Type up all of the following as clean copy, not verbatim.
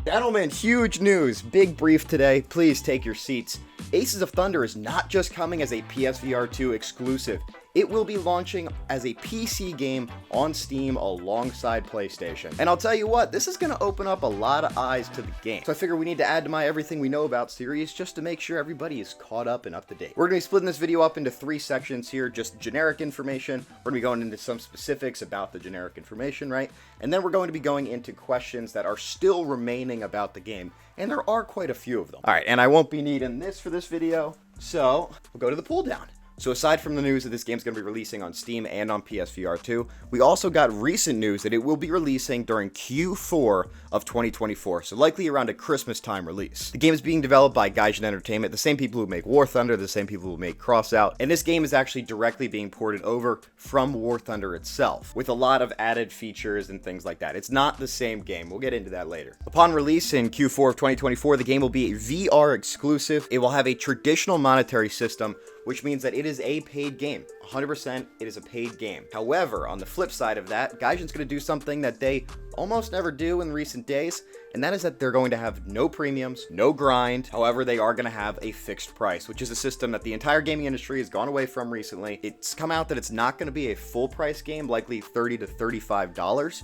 Gentlemen, huge news. Big brief today. Please take your seats. Aces of Thunder is not just coming as a PSVR2 exclusive. It will be launching as a PC game on Steam alongside PlayStation. And I'll tell you what, this is going to open up a lot of eyes to the game. So I figure we need to add to my Everything We Know About series just to make sure everybody is caught up and up to date. We're going to be splitting this video up into 3 sections here, just generic information. We're going to be going into some specifics about the generic information, right? And then we're going to be going into questions that are still remaining about the game. And there are quite a few of them. All right, and I won't be needing this for this video, so we'll go to the pull down. So aside from the news that this game's going to be releasing on Steam and on PSVR2, we also got recent news that it will be releasing during Q4 of 2024, so likely around a Christmas time release. The game is being developed by Gaijin Entertainment, the same people who make War Thunder, the same people who make Crossout, and this game is actually directly being ported over from War Thunder itself, with a lot of added features and things like that. It's not the same game. We'll get into that later. Upon release in Q4 of 2024, the game will be a VR exclusive. It will have a traditional monetary system, which means that it is a paid game. 100% it is a paid game. However, on the flip side of that, Gaijin's going to do something that they almost never do in recent days, and that is that they're going to have no premiums, no grind. However, they are going to have a fixed price, which is a system that the entire gaming industry has gone away from recently. It's come out that it's not going to be a full price game, likely $30 to $35.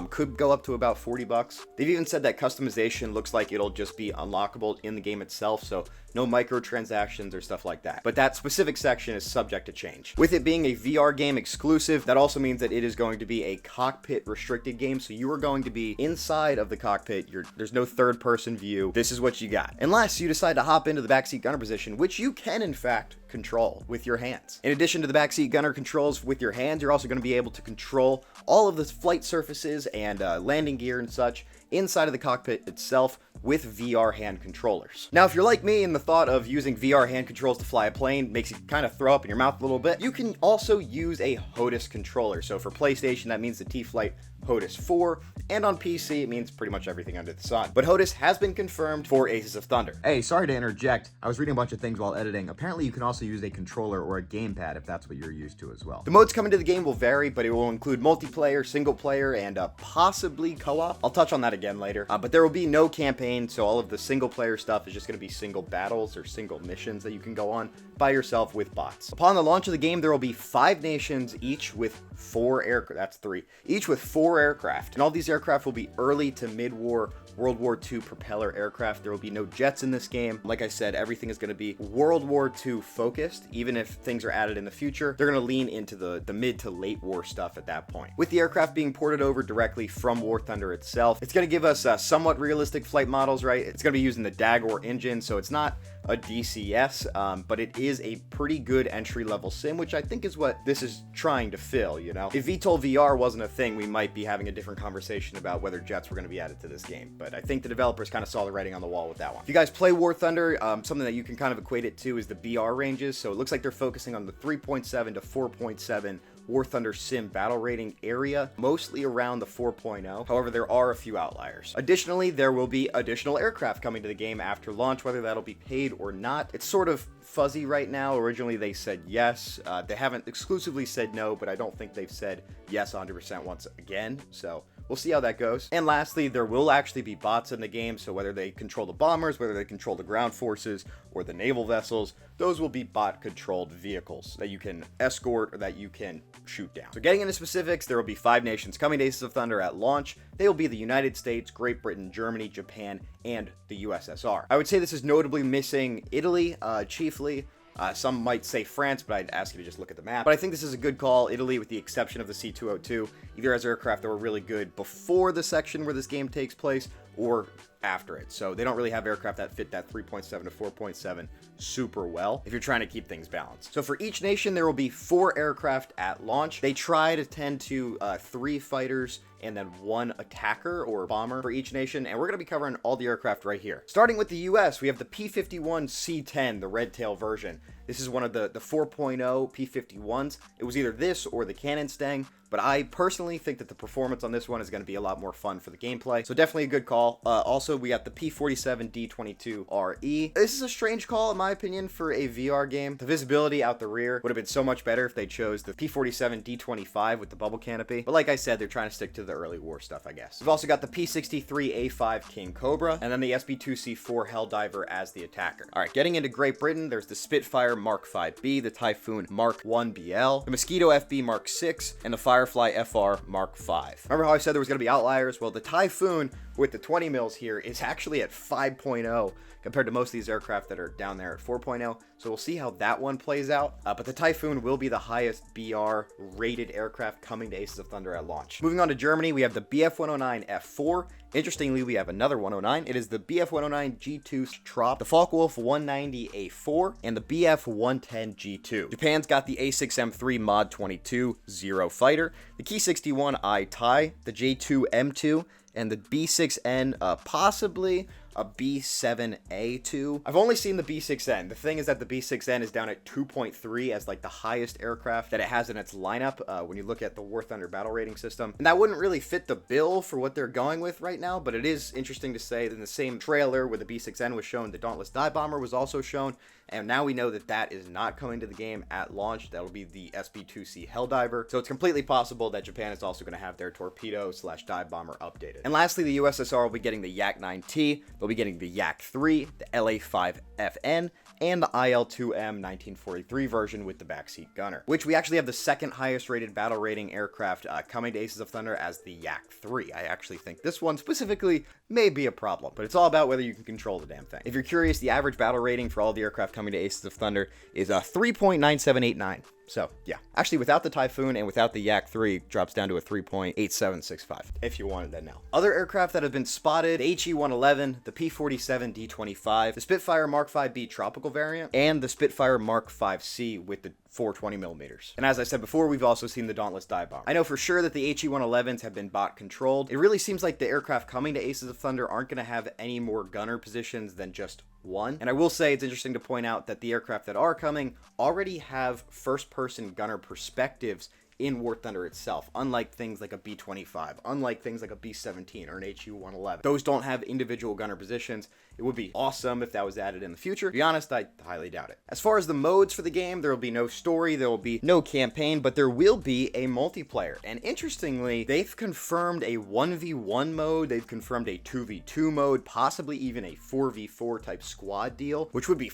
Could go up to about $40. They've even said that customization looks like it'll just be unlockable in the game itself, so no microtransactions or stuff like that. But that specific section is subject to change. With it being a VR game exclusive, that also means that it is going to be a cockpit restricted game, so you are going to be inside of the cockpit. There's no third person view. This is what you got. Unless you decide to hop into the backseat gunner position, which you can in fact control with your hands. In addition to the backseat gunner controls with your hands, you're also going to be able to control all of the flight surfaces and landing gear and such inside of the cockpit itself with VR hand controllers. Now, if you're like me and the thought of using VR hand controls to fly a plane makes you kind of throw up in your mouth a little bit, you can also use a HOTAS controller. So for PlayStation, that means the T-Flight HOTAS 4, and on PC, it means pretty much everything under the sun. But HOTAS has been confirmed for Aces of Thunder. Hey, sorry to interject. I was reading a bunch of things while editing. Apparently, you can also use a controller or a gamepad if that's what you're used to as well. The modes coming to the game will vary, but it will include multiplayer, single player, and possibly co-op. I'll touch on that again later. But there will be no campaign, so all of the single player stuff is just going to be single battles or single missions that you can go on by yourself with bots. Upon the launch of the game, there will be 5 nations, each with 4 aircraft. That's 3. Each with 4 aircraft. And all these aircraft will be early to mid-war World War II propeller aircraft. There will be no jets in this game. Like I said, everything is going to be World War II focused. Even if things are added in the future, they're going to lean into the mid to late war stuff at that point. With the aircraft being ported over directly from War Thunder itself, it's going to give us somewhat realistic flight models, right? It's going to be using the Dagor engine, so it's not a DCS, but it is a pretty good entry-level sim, which I think is what this is trying to fill, you know? If VTOL VR wasn't a thing, we might be having a different conversation about whether jets were going to be added to this game, but I think the developers kind of saw the writing on the wall with that one. If you guys play War Thunder, something that you can kind of equate it to is the BR ranges, so it looks like they're focusing on the 3.7 to 4.7 War Thunder Sim battle rating area, mostly around the 4.0. However, there are a few outliers. Additionally, there will be additional aircraft coming to the game after launch, whether that'll be paid or not. It's sort of fuzzy right now. Originally, they said yes. They haven't exclusively said no, but I don't think they've said yes 100% once again, so we'll see how that goes. And lastly, there will actually be bots in the game, so whether they control the bombers, whether they control the ground forces, or the naval vessels, those will be bot-controlled vehicles that you can escort or that you can shoot down. So getting into specifics, there will be 5 nations coming to Aces of Thunder at launch. They will be the United States, Great Britain, Germany, Japan, and the USSR. I would say this is notably missing Italy, chiefly. Some might say France, but I'd ask you to just look at the map. But I think this is a good call. Italy, with the exception of the C-202, either has aircraft that were really good before the section where this game takes place or after it. So they don't really have aircraft that fit that 3.7 to 4.7 super well if you're trying to keep things balanced. So for each nation, there will be 4 aircraft at launch. They try to tend to 3 fighters and then 1 attacker or bomber for each nation, and we're going to be covering all the aircraft right here. Starting with the US, we have the P-51C-10, the red tail version. This is one of the 4.0 P-51s. It was either this or the Cannon Stang, but I personally think that the performance on this one is going to be a lot more fun for the gameplay, so definitely a good call. Also Also, we got the P-47D22RE. This is a strange call, in my opinion, for a VR game. The visibility out the rear would have been so much better if they chose the P-47D25 with the bubble canopy. But like I said, they're trying to stick to the early war stuff, I guess. We've also got the P-63A5 King Cobra, and then the SB2C4 Helldiver as the attacker. All right, getting into Great Britain, there's the Spitfire Mark 5B, the Typhoon Mark 1BL, the Mosquito FB Mark 6, and the Firefly FR Mark 5. Remember how I said there was going to be outliers? Well, the Typhoon with the 20 mils here is actually at 5.0 compared to most of these aircraft that are down there at 4.0. So we'll see how that one plays out. But the Typhoon will be the highest BR rated aircraft coming to Aces of Thunder at launch. Moving on to Germany, we have the Bf-109F4. Interestingly, we have another 109. It is the Bf-109G2 Trop, the Focke-Wulf 190A4, and the Bf-110G2. Japan's got the A6M3 Mod 22 Zero Fighter, the Ki-61I Tai, the J2M2, and the B6N, possibly a B7A2. I've only seen the B6N. The thing is that the B6N is down at 2.3 as like the highest aircraft that it has in its lineup when you look at the War Thunder battle rating system. And that wouldn't really fit the bill for what they're going with right now, but it is interesting to say that in the same trailer where the B6N was shown, the Dauntless Dive Bomber was also shown. And now we know that that is not coming to the game at launch. That'll be the SB2C Helldiver. So it's completely possible that Japan is also going to have their torpedo/dive bomber updated. And lastly, the USSR will be getting the Yak-9T. They'll be getting the Yak-3, the LA-5FN, and the IL-2M 1943 version with the backseat gunner, which we actually have the second highest rated battle rating aircraft coming to Aces of Thunder as the Yak-3. I actually think this one specifically may be a problem, but it's all about whether you can control the damn thing. If you're curious, the average battle rating for all the aircraft coming to Aces of Thunder is 3.9789. So, yeah. Actually, without the Typhoon and without the Yak-3, it drops down to a 3.8765, if you wanted that now. Other aircraft that have been spotted, the HE-111, the P-47D25, the Spitfire Mark 5B tropical variant, and the Spitfire Mark 5C with the 420 millimeters. And as I said before, we've also seen the Dauntless Dive Bomber. I know for sure that the HE-111s have been bot controlled. It really seems like the aircraft coming to Aces of Thunder aren't going to have any more gunner positions than just one. And I will say it's interesting to point out that the aircraft that are coming already have first-person gunner perspectives in War Thunder itself, unlike things like a B-25, unlike things like a B-17 or an HU-111. Those don't have individual gunner positions. It would be awesome if that was added in the future. To be honest, I highly doubt it. As far as the modes for the game, there will be no story, there will be no campaign, but there will be a multiplayer. And interestingly, they've confirmed a 1v1 mode, they've confirmed a 2v2 mode, possibly even a 4v4 type squad deal, which would be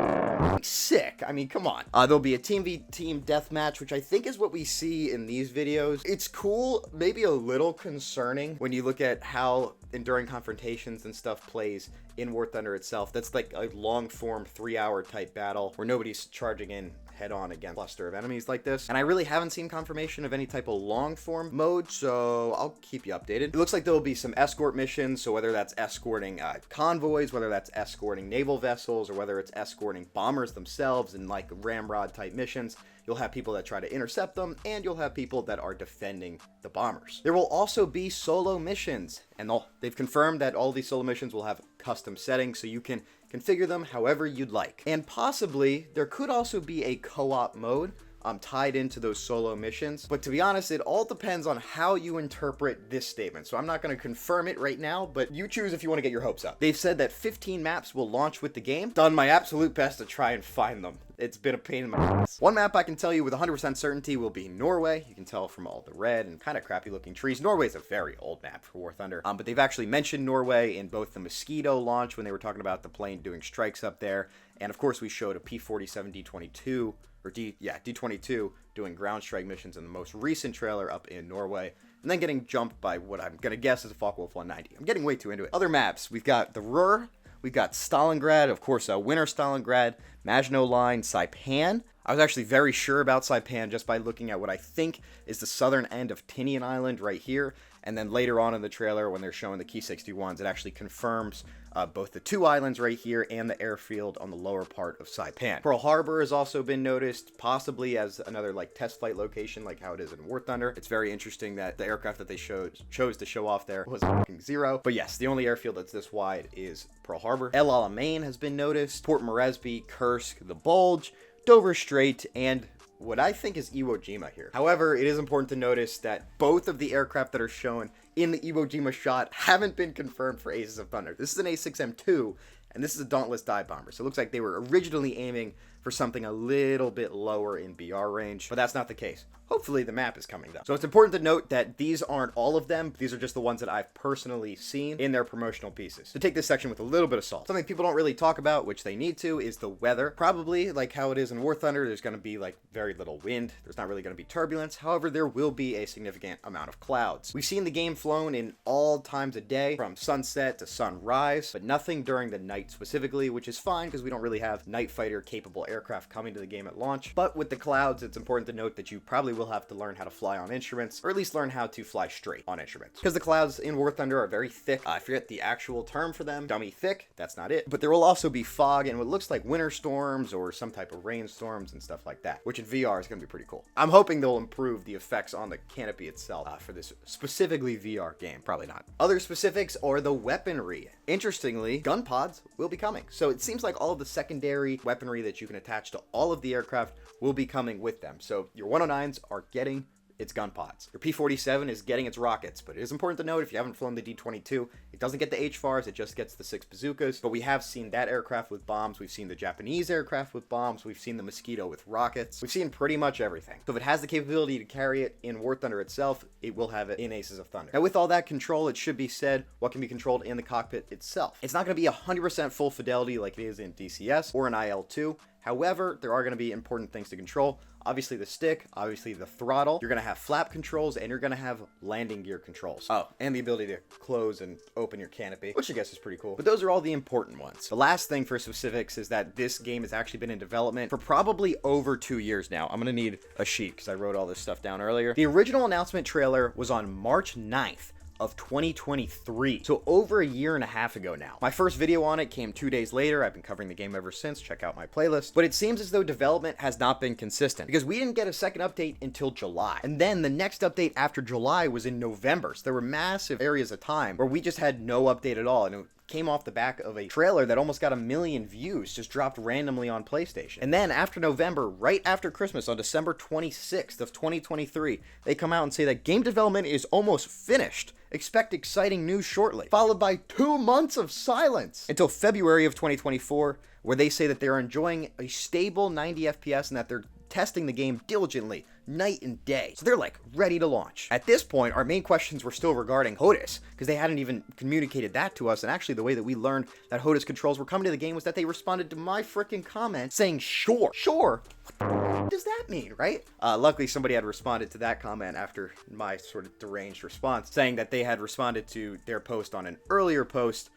sick. I mean, come on. There'll be a team v team deathmatch, which I think is what we see in these videos. It's cool, maybe a little concerning when you look at how enduring confrontations and stuff plays in War Thunder itself. That's like a long form 3-hour type battle where nobody's charging in head on against a cluster of enemies like this. And I really haven't seen confirmation of any type of long form mode, so I'll keep you updated. It looks like there'll be some escort missions, so whether that's escorting convoys, whether that's escorting naval vessels, or whether it's escorting bombers themselves in like ramrod type missions, you'll have people that try to intercept them, and you'll have people that are defending the bombers. There will also be solo missions, and they've confirmed that all these solo missions will have custom settings, so you can configure them however you'd like. And possibly, there could also be a co-op mode tied into those solo missions. But to be honest, it all depends on how you interpret this statement. So I'm not going to confirm it right now, but you choose if you want to get your hopes up. They've said that 15 maps will launch with the game. Done my absolute best to try and find them. It's been a pain in my ass. One map I can tell you with 100% certainty will be Norway. You can tell from all the red and kind of crappy looking trees. Norway's a very old map for War Thunder. But they've actually mentioned Norway in both the Mosquito launch when they were talking about the plane doing strikes up there. And of course we showed a P-47D22 or D22 doing ground strike missions in the most recent trailer up in Norway, and then getting jumped by what I'm gonna guess is a Focke-Wulf 190. I'm getting way too into it. Other maps, we've got the Ruhr, we've got Stalingrad, of course, Winter Stalingrad, Maginot Line, Saipan. I was actually very sure about Saipan just by looking at what I think is the southern end of Tinian Island right here, and then later on in the trailer when they're showing the Ki-61s, it actually confirms both the two islands right here and the airfield on the lower part of Saipan. Pearl Harbor has also been noticed, possibly as another like test flight location, like how it is in War Thunder. It's very interesting that the aircraft that they chose to show off there was fucking zero. But yes, the only airfield that's this wide is Pearl Harbor. El Alamein has been noticed, Port Moresby, Kursk, the Bulge, Dover Strait, and what I think is Iwo Jima here. However, it is important to notice that both of the aircraft that are shown in the Iwo Jima shot haven't been confirmed for Aces of Thunder. This is an A6M2, and this is a Dauntless dive bomber. So it looks like they were originally aiming for something a little bit lower in BR range, but that's not the case. Hopefully the map is coming though. So it's important to note that these aren't all of them. These are just the ones that I've personally seen in their promotional pieces. To take this section with a little bit of salt. Something people don't really talk about, which they need to, is the weather. Probably like how it is in War Thunder, there's going to be like very little wind. There's not really going to be turbulence. However, there will be a significant amount of clouds. We've seen the game flown in all times of day, from sunset to sunrise, but nothing during the night specifically, which is fine because we don't really have night fighter capable aircraft coming to the game at launch. But with the clouds, it's important to note that you probably will have to learn how to fly on instruments, or at least learn how to fly straight on instruments, because the clouds in War Thunder are very thick. I forget the actual term for them, dummy thick, that's not it, but there will also be fog and what looks like winter storms or some type of rainstorms and stuff like that, which in VR is going to be pretty cool. I'm hoping they'll improve the effects on the canopy itself for this specifically VR game. Probably not. Other specifics are the weaponry. Interestingly, gun pods will be coming, so it seems like all of the secondary weaponry that you can attach to all of the aircraft will be coming with them. So your 109s are getting its gun pods. Your P-47 is getting its rockets, but it is important to note, if you haven't flown the D-22, it doesn't get the HFARs, it just gets the 6 bazookas, but we have seen that aircraft with bombs, we've seen the Japanese aircraft with bombs, we've seen the Mosquito with rockets, we've seen pretty much everything. So if it has the capability to carry it in War Thunder itself, it will have it in Aces of Thunder. Now with all that control, it should be said what can be controlled in the cockpit itself. It's not going to be 100% full fidelity like it is in DCS or in IL-2, however, there are going to be important things to control. Obviously the stick, obviously the throttle, you're going to have flap controls, and you're going to have landing gear controls. Oh, and the ability to close and open your canopy, which I guess is pretty cool. But those are all the important ones. The last thing for specifics is that this game has actually been in development for probably over 2 years now. I'm going to need a sheet because I wrote all this stuff down earlier. The original announcement trailer was on March 9th. Of 2023, so over a year and a half ago now. My first video on it came 2 days later. I've been covering the game ever since. Check out my playlist. But it seems as though development has not been consistent, because we didn't get a second update until July, and then the next update after July was in November. So there were massive areas of time where we just had no update at all, and it came off the back of a trailer that almost got 1 million views, just dropped randomly on PlayStation. And then after November, right after Christmas, on December 26th of 2023, they come out and say that game development is almost finished. Expect exciting news shortly, followed by 2 months of silence until February of 2024, where they say that they're enjoying a stable 90 FPS and that they're testing the game diligently, night and day. So they're like ready to launch. At this point, our main questions were still regarding HOTAS, because they hadn't even communicated that to us. And actually the way that we learned that HOTAS controls were coming to the game was that they responded to my freaking comment saying, sure. What does that mean, right? Luckily somebody had responded to that comment after my sort of deranged response, saying that they had responded to their post on an earlier post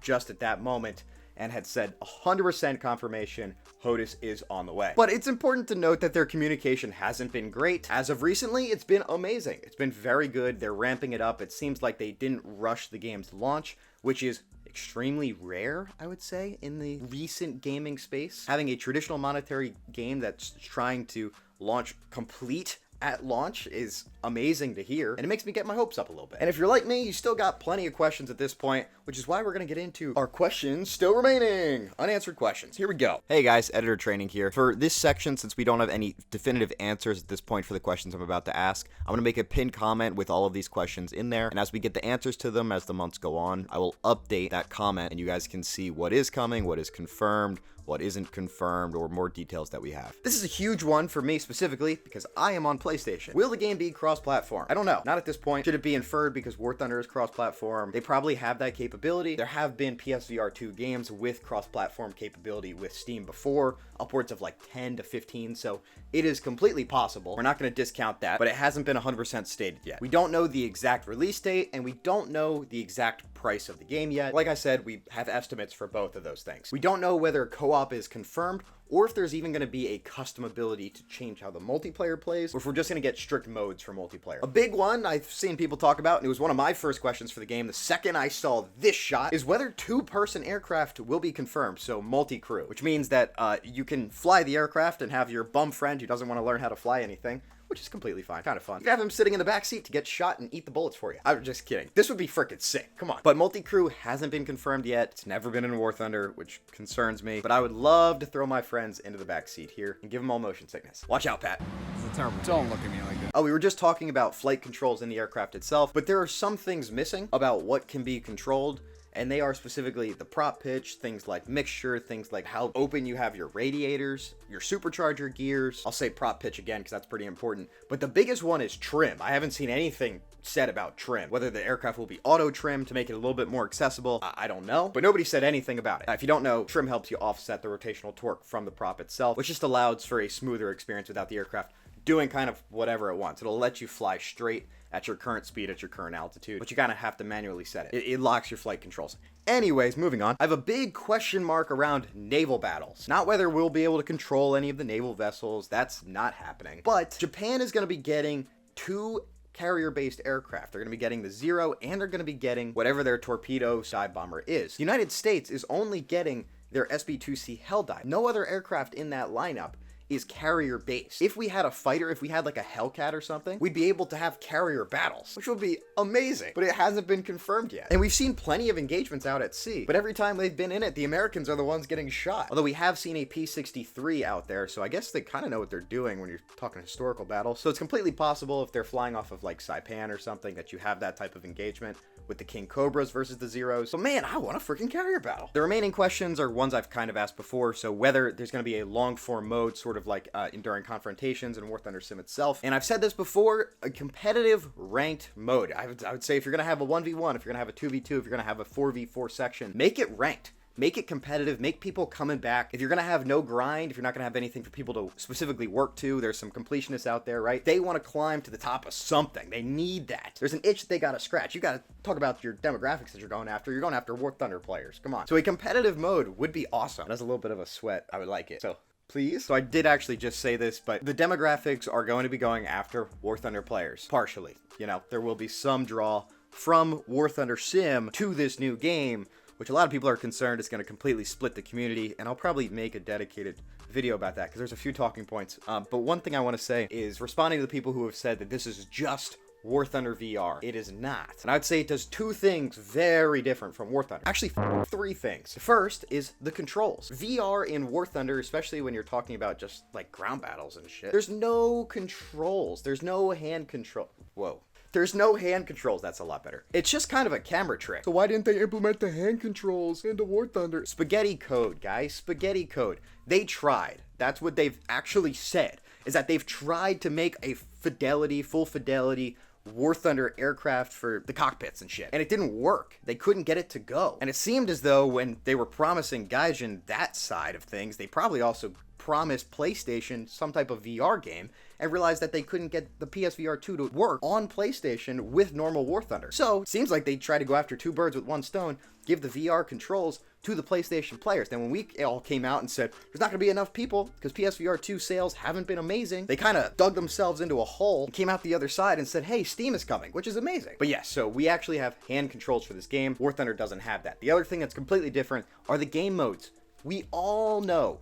just at that moment, and had said 100% confirmation HOTAS is on the way. But it's important to note that their communication hasn't been great. As of recently, it's been amazing. It's been very good. They're ramping it up. It seems like they didn't rush the game's launch, which is extremely rare, I would say, in the recent gaming space. Having a traditional monetary game that's trying to launch complete at launch is amazing to hear, and it makes me get my hopes up a little bit. And if you're like me, you still got plenty of questions at this point, which is why we're going to get into our questions still remaining. Unanswered questions. Here we go. Hey guys, Editor Training here. For this section, since we don't have any definitive answers at this point for the questions I'm about to ask, I'm going to make a pinned comment with all of these questions in there, and as we get the answers to them as the months go on, I will update that comment, and you guys can see what is coming, what is confirmed, what isn't confirmed, or more details that we have. This is a huge one for me specifically because I am on PlayStation. Will the game be cross-platform? I don't know. Not at this point. Should it be inferred because War Thunder is cross-platform? They probably have that capability. There have been PSVR2 games with cross-platform capability with Steam before, upwards of like 10 to 15, so it is completely possible. We're not going to discount that, but it hasn't been 100% stated yet. We don't know the exact release date, and we don't know the exact price of the game yet. Like I said, we have estimates for both of those things. We don't know whether co-op is confirmed, or if there's even going to be a custom ability to change how the multiplayer plays, or if we're just going to get strict modes for multiplayer. A big one I've seen people talk about, and it was one of my first questions for the game the second I saw this shot, is whether two-person aircraft will be confirmed, so multi-crew, which means that you can fly the aircraft and have your bum friend who doesn't want to learn how to fly anything which is completely fine, kind of fun. You can have him sitting in the back seat to get shot and eat the bullets for you. I'm just kidding. This would be freaking sick. Come on. But multi-crew hasn't been confirmed yet. It's never been in War Thunder, which concerns me. But I would love to throw my friends into the back seat here and give them all motion sickness. Watch out, Pat. This is terrible. Don't look at me like that. Oh, we were just talking about flight controls in the aircraft itself, but there are some things missing about what can be controlled. And they are specifically the prop pitch, things like mixture, things like how open you have your radiators, your supercharger gears. I'll say prop pitch again because that's pretty important. But the biggest one is trim. I haven't seen anything said about trim. Whether the aircraft will be auto trim to make it a little bit more accessible, I don't know. But nobody said anything about it. If you don't know, trim helps you offset the rotational torque from the prop itself, which just allows for a smoother experience without the aircraft doing kind of whatever it wants. It'll let you fly straight at your current speed, at your current altitude, but you kind of have to manually set it. It locks your flight controls. Anyways, moving on. I have a big question mark around naval battles. Not whether we'll be able to control any of the naval vessels. That's not happening. But Japan is going to be getting 2 carrier-based aircraft. They're going to be getting the Zero, and they're going to be getting whatever their torpedo side bomber is. The United States is only getting their SB-2C Helldive. No other aircraft in that lineup is carrier based. If we had a fighter, if we had like a Hellcat or something, we'd be able to have carrier battles, which would be amazing, but it hasn't been confirmed yet. And we've seen plenty of engagements out at sea, but every time they've been in it, the Americans are the ones getting shot. Although we have seen a P-63 out there, so I guess they kind of know what they're doing when you're talking historical battles. So it's completely possible if they're flying off of like Saipan or something that you have that type of engagement with the King Cobras versus the Zeros. So man, I want a freaking carrier battle. The remaining questions are ones I've kind of asked before, so whether there's going to be a long form mode, sort of like during confrontations in War Thunder Sim itself. And I've said this before, a competitive ranked mode. I would say if you're going to have a 1v1, if you're going to have a 2v2, if you're going to have a 4v4 section, make it ranked. Make it competitive, make people coming back. If you're going to have no grind, if you're not going to have anything for people to specifically work to, there's some completionists out there, right? They want to climb to the top of something. They need that. There's an itch that they got to scratch. You got to talk about your demographics that you're going after. You're going after War Thunder players. Come on. So a competitive mode would be awesome. It has a little bit of a sweat. I would like it. So please. So I did actually just say this, but the demographics are going to be going after War Thunder players. Partially. You know, there will be some draw from War Thunder Sim to this new game, which a lot of people are concerned is going to completely split the community, and I'll probably make a dedicated video about that because there's a few talking points. But one thing I want to say is responding to the people who have said that this is just War Thunder VR. It is not. And I'd say it does 2 things very different from War Thunder. Actually, 3 things. The first is the controls. VR in War Thunder, especially when you're talking about just like ground battles and shit, there's no controls. There's no hand control. Whoa. There's no hand controls. That's a lot better. It's just kind of a camera trick. So why didn't they implement the hand controls into War Thunder? Spaghetti code, guys. Spaghetti code. They tried. That's what they've actually said, is that they've tried to make a fidelity, full fidelity War Thunder aircraft for the cockpits and shit. And it didn't work. They couldn't get it to go. And it seemed as though when they were promising Gaijin that side of things, they probably also promised PlayStation some type of VR game and realized that they couldn't get the PSVR2 to work on PlayStation with normal War Thunder. So it seems like they try to go after 2 birds with 1 stone, give the VR controls to the PlayStation players. Then when we all came out and said there's not going to be enough people because PSVR2 sales haven't been amazing, they kind of dug themselves into a hole and came out the other side and said, hey, Steam is coming, which is amazing. But yes, so we actually have hand controls for this game. War Thunder doesn't have that. The other thing that's completely different are the game modes. We all know,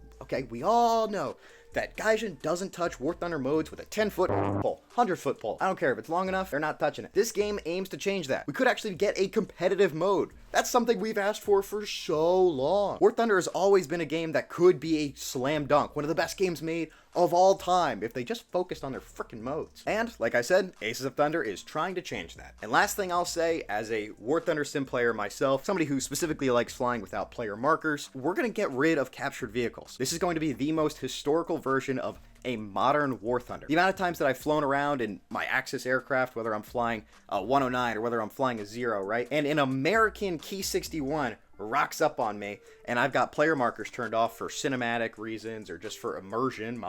that Gaijin doesn't touch War Thunder modes with a 10-foot pole, 100-foot pole. I don't care if it's long enough, they're not touching it. This game aims to change that. We could actually get a competitive mode. That's something we've asked for so long. War Thunder has always been a game that could be a slam dunk, one of the best games made of all time if they just focused on their frickin' modes. And, like I said, Aces of Thunder is trying to change that. And last thing I'll say, as a War Thunder sim player myself, somebody who specifically likes flying without player markers, we're gonna get rid of captured vehicles. This is going to be the most historical version of a modern War Thunder. The amount of times that I've flown around in my Axis aircraft, whether I'm flying a 109 or whether I'm flying a Zero, right? And an American Key 61 rocks up on me and I've got player markers turned off for cinematic reasons or just for immersion,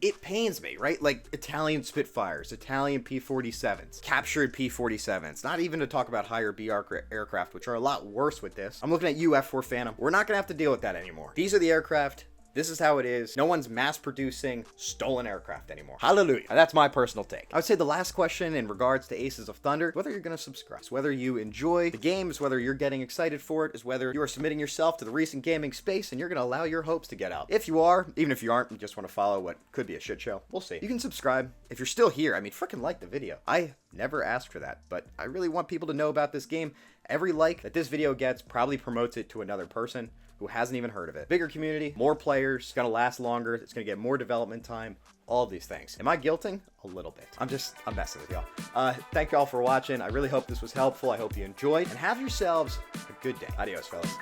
it pains me, right? Like Italian Spitfires, Italian P-47s, captured P-47s, not even to talk about higher BR aircraft, which are a lot worse with this. I'm looking at UF-4 Phantom. We're not gonna have to deal with that anymore. These are the aircraft This is how it is. No one's mass producing stolen aircraft anymore. Hallelujah. And that's my personal take. I would say the last question in regards to Aces of Thunder, whether you're going to subscribe, whether you enjoy the games, whether you're getting excited for it, is whether you are submitting yourself to the recent gaming space and you're going to allow your hopes to get out. If you are, even if you aren't, you just want to follow what could be a shit show, we'll see. You can subscribe. If you're still here, I mean, freaking like the video. I never asked for that, but I really want people to know about this game. Every like that this video gets probably promotes it to another person who hasn't even heard of it. Bigger community, more players, it's gonna last longer, it's gonna get more development time, all of these things. Am I guilting? A little bit. I'm messing with y'all. Thank y'all for watching. I really hope this was helpful. I hope you enjoyed, and have yourselves a good day. Adios, fellas.